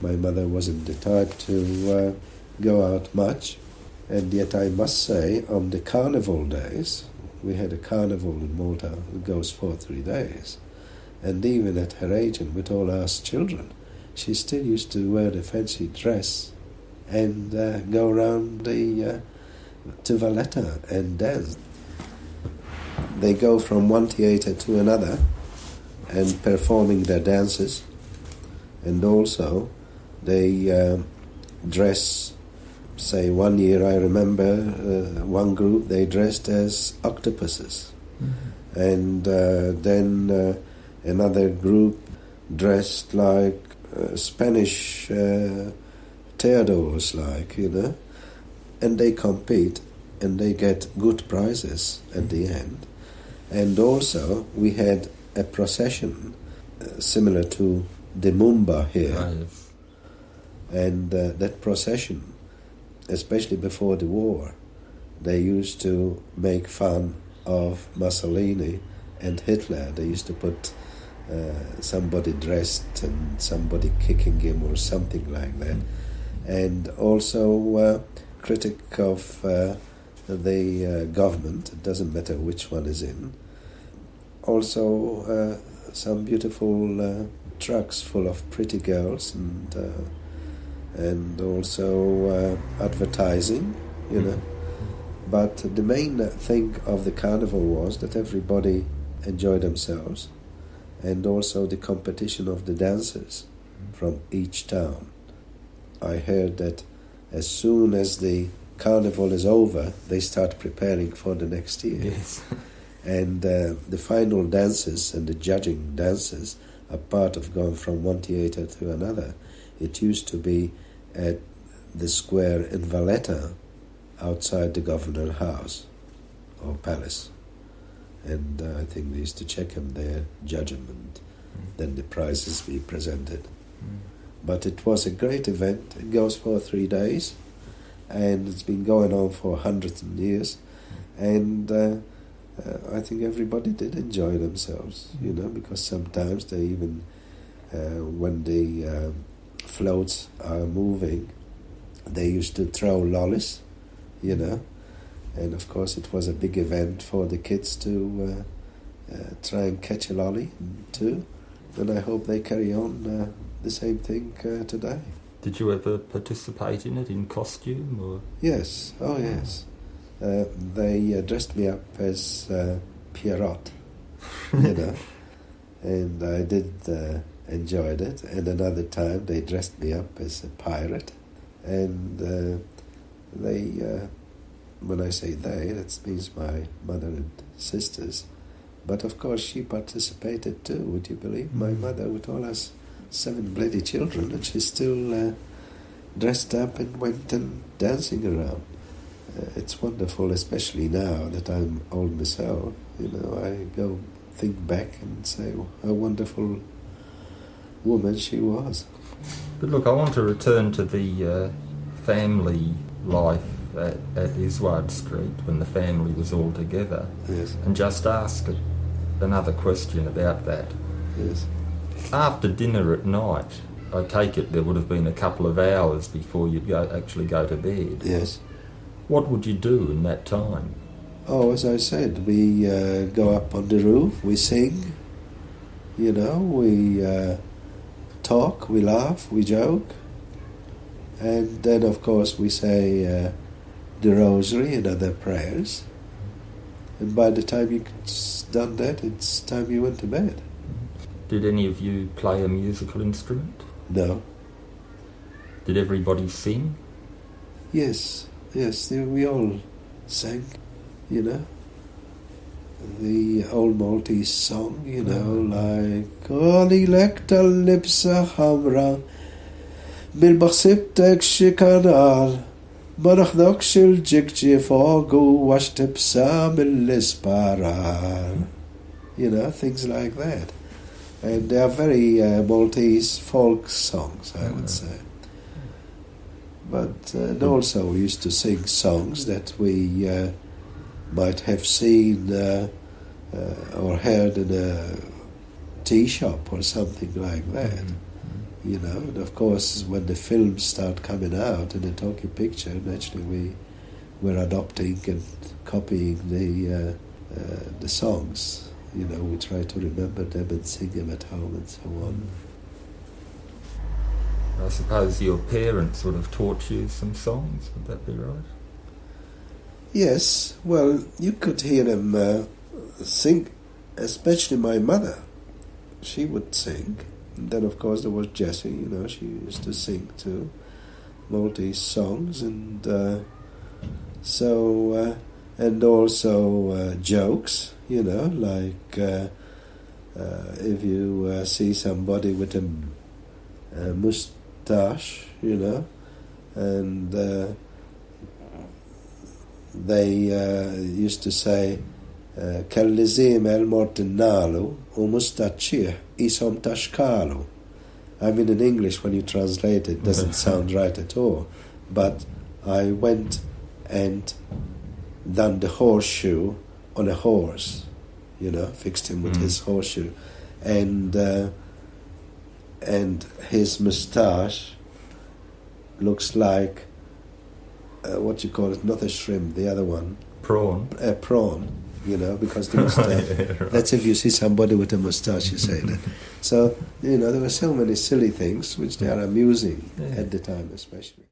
My mother wasn't the type to go out much, and yet I must say, on the carnival days, we had a carnival in Malta that goes for 3 days, and even at her age and with all us children, she still used to wear the fancy dress and go around to Valletta and dance. They go from one theatre to another and performing their dances, and also they dress. Say, one year I remember one group, they dressed as octopuses. Mm-hmm. And then another group dressed like Spanish theodores, and they compete and they get good prizes at the end. And also we had a procession similar to the Mumba here. Right. And that procession, especially before the war, they used to make fun of Mussolini and Hitler. They used to put somebody dressed and somebody kicking him or something like that. And also critic of the government, it doesn't matter which one is in. Also some beautiful trucks full of pretty girls and also advertising, But the main thing of the carnival was that everybody enjoyed themselves, and also the competition of the dancers from each town. I heard that as soon as the carnival is over, they start preparing for the next year. Yes. And the final dances and the judging dances, apart of going from one theatre to another, it used to be at the square in Valletta, outside the governor house or palace. And I think they used to check him there, judge him, and then the prizes be presented. But it was a great event. It goes for 3 days, and it's been going on for hundreds of years. And I think everybody did enjoy themselves, because sometimes they even, when the floats are moving, they used to throw lollies, and of course it was a big event for the kids to try and catch a lolly too, and I hope they carry on the same thing today. Did you ever participate in it in costume or? Yes, oh yes. They dressed me up as Pierrot, and I did enjoyed it. And another time they dressed me up as a pirate, and they, when I say they, that means my mother and sisters, but of course she participated too, would you believe? My mother with all us 7 bloody children, and she still dressed up and went and dancing around. It's wonderful, especially now that I'm old myself. I go think back and say how wonderful woman she was. But look, I want to return to the family life at Isouard Street when the family was all together. Yes. And just ask another question about that. Yes. After dinner at night, I take it there would have been a couple of hours before you'd actually go to bed. Yes. What would you do in that time? Oh, as I said, we go up on the roof, we sing, we talk, we laugh, we joke, and then of course we say the rosary and other prayers, and by the time you've done that, it's time you went to bed. Did any of you play a musical instrument? No. Did everybody sing? Yes, we all sang, the old Maltese song, like Oni lekta lipsa hamra bil baksibtek shikanal manahdok shil jikji fogu washtipsa milisparal, things like that. And they are very Maltese folk songs, I would say. But and also we used to sing songs that we might have seen or heard in a tea shop or something like that. you know. And of course, when the films start coming out and the talking picture, naturally we're adopting and copying the songs. You know, we try to remember them and sing them at home and so on. I suppose your parents would have taught you some songs, would that be right? Yes, well, you could hear them sing, especially my mother. She would sing. And then, of course, there was Jessie, you know, she used to sing too, Maltese songs, and and also jokes, you know, like if you see somebody with a moustache, you know, and they used to say Kellizim el mortinalu o mustachir isom tashkalu. I mean, in English, when you translate it, doesn't sound right at all. But I went and done the horseshoe on a horse, you know, fixed him with his horseshoe, and his moustache looks like what you call it, not a shrimp, the other one, Prawn. a prawn, you know, because the moustache. Yeah, right. That's if you see somebody with a moustache, you say that. So, you know, there were so many silly things which they are amusing at the time, especially.